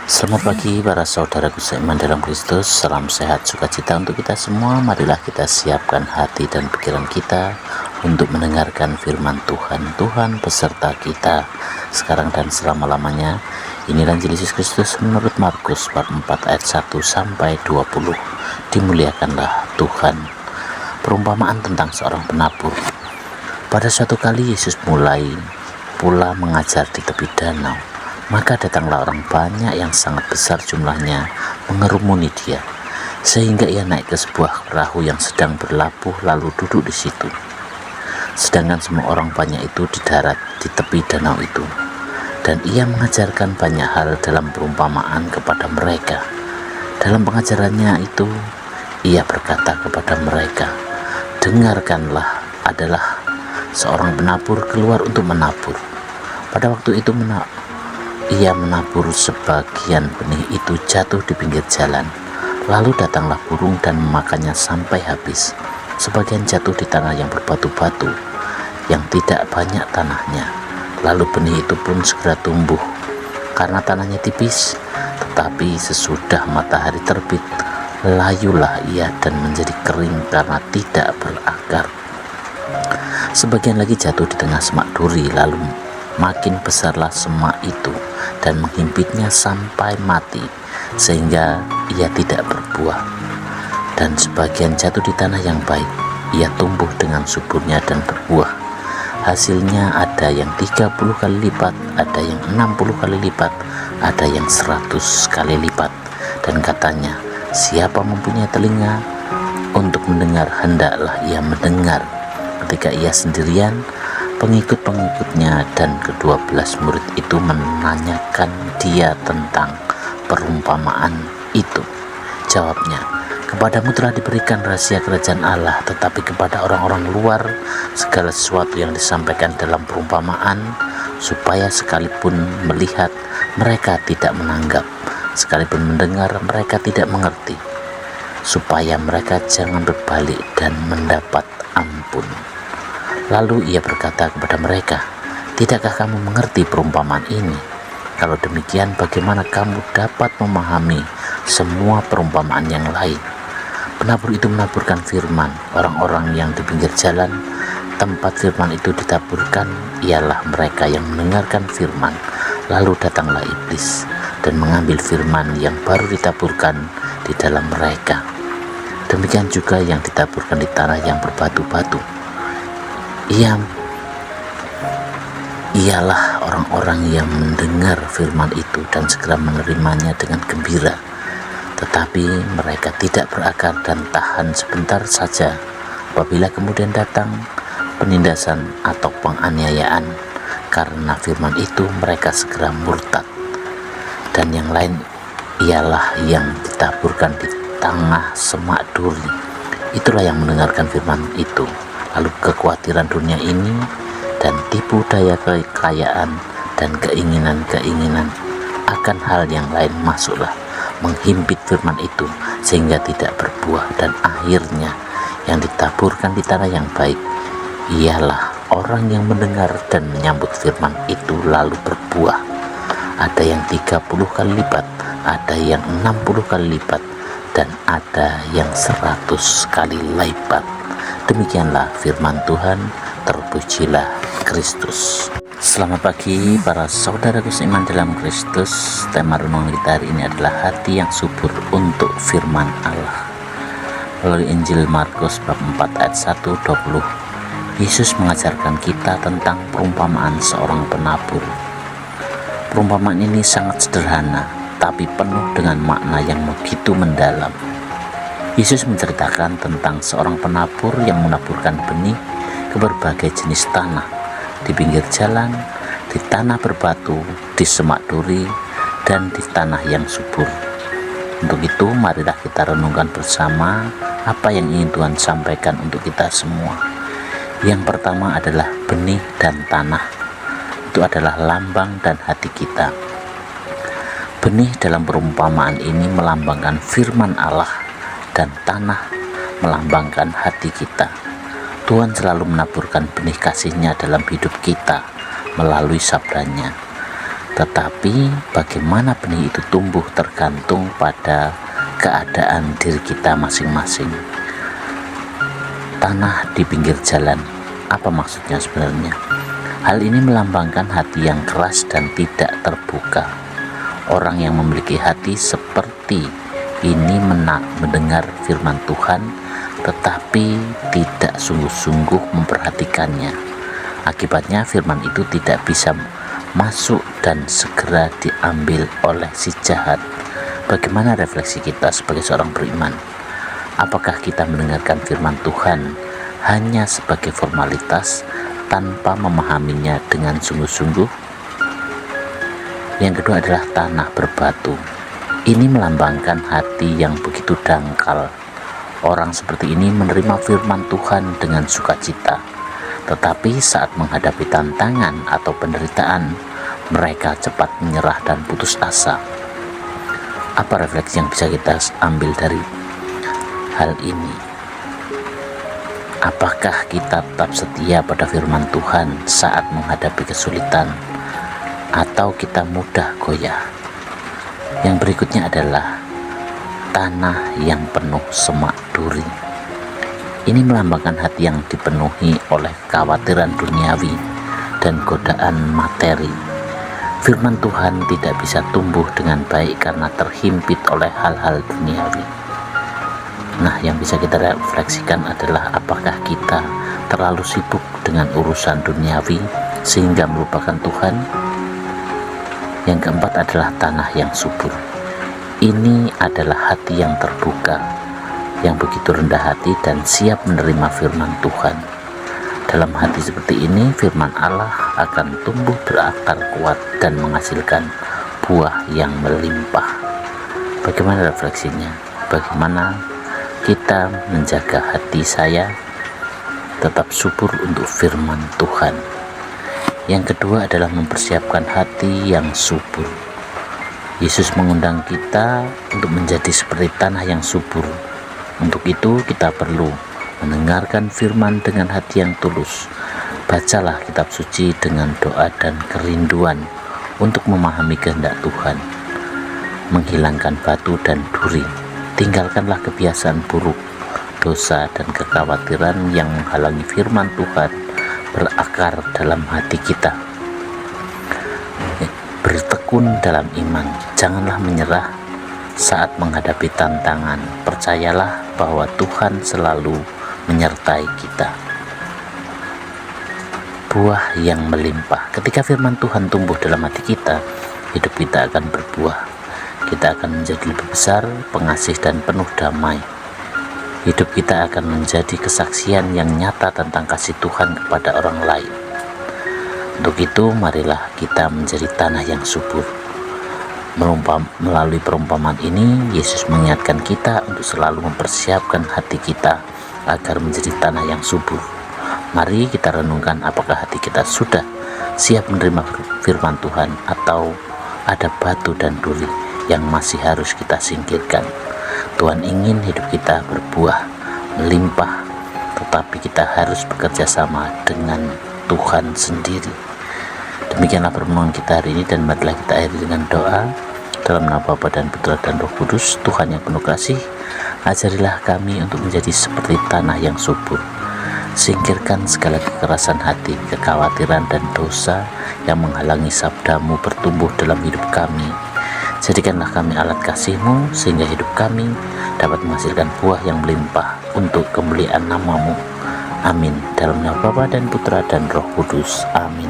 Selamat pagi para saudaraku seiman dalam Kristus. Salam sehat sukacita untuk kita semua. Marilah kita siapkan hati dan pikiran kita untuk mendengarkan firman Tuhan. Tuhan beserta kita sekarang dan selama-lamanya. Inilah Injil Yesus Kristus menurut Markus bab 4 ayat 1 sampai 20. Dimuliakanlah Tuhan. Perumpamaan tentang seorang penabur. Pada suatu kali Yesus mulai pula mengajar di tepi danau. Maka datanglah orang banyak yang sangat besar jumlahnya mengerumuni dia, sehingga ia naik ke sebuah perahu yang sedang berlabuh lalu duduk di situ. Sedangkan semua orang banyak itu di darat di tepi danau itu, dan ia mengajarkan banyak hal dalam perumpamaan kepada mereka. Dalam pengajarannya itu, ia berkata kepada mereka, "Dengarkanlah, adalah seorang penabur keluar untuk menabur. Pada waktu itu ia menabur sebagian benih itu jatuh di pinggir jalan. Lalu datanglah burung dan memakannya sampai habis. Sebagian jatuh di tanah yang berbatu-batu, yang tidak banyak tanahnya. Lalu benih itu pun segera tumbuh, karena tanahnya tipis. Tetapi sesudah matahari terbit, layulah ia dan menjadi kering karena tidak berakar. Sebagian lagi jatuh di tengah semak duri, lalu makin besarlah semak itu dan menghimpitnya sampai mati, sehingga ia tidak berbuah. Dan sebagian jatuh di tanah yang baik, ia tumbuh dengan suburnya dan berbuah. Hasilnya ada yang 30 kali lipat, ada yang 60 kali lipat, ada yang 100 kali lipat." Dan katanya, "Siapa mempunyai telinga untuk mendengar, hendaklah ia mendengar." Ketika ia sendirian, pengikut-pengikutnya dan ke-12 murid itu menanyakan dia tentang perumpamaan itu. Jawabnya, "Kepadamu telah diberikan rahasia kerajaan Allah, tetapi kepada orang-orang luar segala sesuatu yang disampaikan dalam perumpamaan, supaya sekalipun melihat mereka tidak menanggap, sekalipun mendengar mereka tidak mengerti, supaya mereka jangan berbalik dan mendapat ampun." Lalu ia berkata kepada mereka, "Tidakkah kamu mengerti perumpamaan ini? Kalau demikian, bagaimana kamu dapat memahami semua perumpamaan yang lain?" Penabur itu menaburkan firman. Orang-orang yang di pinggir jalan tempat firman itu ditaburkan ialah mereka yang mendengarkan firman. Lalu datanglah iblis dan mengambil firman yang baru ditaburkan di dalam mereka. Demikian juga yang ditaburkan di tanah yang berbatu-batu. Ialah orang-orang yang mendengar firman itu dan segera menerimanya dengan gembira, tetapi mereka tidak berakar dan tahan sebentar saja. Apabila kemudian datang penindasan atau penganiayaan karena firman itu, mereka segera murtad. Dan yang lain ialah yang ditaburkan di tengah semak duri. Itulah yang mendengarkan firman itu, lalu kekhawatiran dunia ini dan tipu daya kekayaan dan keinginan-keinginan akan hal yang lain masuklah, menghimpit firman itu sehingga tidak berbuah. Dan akhirnya yang ditaburkan di tanah yang baik ialah orang yang mendengar dan menyambut firman itu lalu berbuah. Ada yang 30 kali lipat, ada yang 60 kali lipat, dan ada yang 100 kali lipat. Demikianlah firman Tuhan. Terpujilah Kristus. Selamat pagi para saudaraku seiman dalam Kristus. Tema renungan kita hari ini adalah hati yang subur untuk firman Allah. Melalui Injil Markus bab 4 ayat 1-20, Yesus mengajarkan kita tentang perumpamaan seorang penabur. Perumpamaan ini sangat sederhana, tapi penuh dengan makna yang begitu mendalam. Yesus menceritakan tentang seorang penabur yang menaburkan benih ke berbagai jenis tanah, di pinggir jalan, di tanah berbatu, di semak duri, dan di tanah yang subur. Untuk itu, marilah kita renungkan bersama apa yang ingin Tuhan sampaikan untuk kita semua. Yang pertama adalah benih dan tanah. Itu adalah lambang dan hati kita. Benih dalam perumpamaan ini melambangkan firman Allah, dan tanah melambangkan hati kita. Tuhan selalu menaburkan benih kasih-Nya dalam hidup kita melalui sabdanya. Tetapi bagaimana benih itu tumbuh tergantung pada keadaan diri kita masing-masing. Tanah di pinggir jalan, apa maksudnya sebenarnya? Hal ini melambangkan hati yang keras dan tidak terbuka. Orang yang memiliki hati seperti ini mendengar firman Tuhan tetapi tidak sungguh-sungguh memperhatikannya. Akibatnya firman itu tidak bisa masuk dan segera diambil oleh si jahat. Bagaimana refleksi kita sebagai seorang beriman? Apakah kita mendengarkan firman Tuhan hanya sebagai formalitas tanpa memahaminya dengan sungguh-sungguh? Yang kedua adalah tanah berbatu. Ini melambangkan hati yang begitu dangkal. Orang seperti ini menerima firman Tuhan dengan sukacita, tetapi saat menghadapi tantangan atau penderitaan, mereka cepat menyerah dan putus asa. Apa refleksi yang bisa kita ambil dari hal ini? Apakah kita tetap setia pada firman Tuhan saat menghadapi kesulitan, atau kita mudah goyah? Yang berikutnya adalah tanah yang penuh semak duri. Ini melambangkan hati yang dipenuhi oleh kekhawatiran duniawi dan godaan materi. Firman Tuhan tidak bisa tumbuh dengan baik karena terhimpit oleh hal-hal duniawi. Nah, yang bisa kita refleksikan adalah apakah kita terlalu sibuk dengan urusan duniawi sehingga melupakan Tuhan? Yang keempat adalah tanah yang subur. Ini adalah hati yang terbuka, yang begitu rendah hati dan siap menerima firman Tuhan. Dalam hati seperti ini, firman Allah akan tumbuh berakar kuat dan menghasilkan buah yang melimpah. Bagaimana refleksinya? Bagaimana kita menjaga hati saya tetap subur untuk firman Tuhan? Yang kedua adalah mempersiapkan hati yang subur. Yesus mengundang kita untuk menjadi seperti tanah yang subur. Untuk itu kita perlu mendengarkan firman dengan hati yang tulus. Bacalah kitab suci dengan doa dan kerinduan untuk memahami kehendak Tuhan. Menghilangkan batu dan duri. Tinggalkanlah kebiasaan buruk, dosa dan kekhawatiran yang menghalangi firman Tuhan berakar dalam hati kita. Bertekun dalam iman, janganlah menyerah saat menghadapi tantangan. Percayalah bahwa Tuhan selalu menyertai kita. Buah yang melimpah. Ketika firman Tuhan tumbuh dalam hati kita, hidup kita akan berbuah. Kita akan menjadi lebih besar, pengasih dan penuh damai. Hidup kita akan menjadi kesaksian yang nyata tentang kasih Tuhan kepada orang lain. Untuk itu, marilah kita menjadi tanah yang subur. Melalui perumpamaan ini, Yesus mengingatkan kita untuk selalu mempersiapkan hati kita agar menjadi tanah yang subur. Mari kita renungkan apakah hati kita sudah siap menerima firman Tuhan atau ada batu dan duri yang masih harus kita singkirkan. Tuhan ingin hidup kita berbuah, melimpah, tetapi kita harus bekerja sama dengan Tuhan sendiri. Demikianlah permohonan kita hari ini, dan marilah kita akhiri dengan doa. Dalam nama Bapa dan Putra dan Roh Kudus, Tuhan yang penuh kasih, ajarilah kami untuk menjadi seperti tanah yang subur. Singkirkan segala kekerasan hati, kekhawatiran dan dosa yang menghalangi sabdamu bertumbuh dalam hidup kami. Jadikanlah kami alat kasih-Mu sehingga hidup kami dapat menghasilkan buah yang melimpah untuk kemuliaan nama-Mu. Amin. Dalam nama Bapa dan Putra dan Roh Kudus. Amin.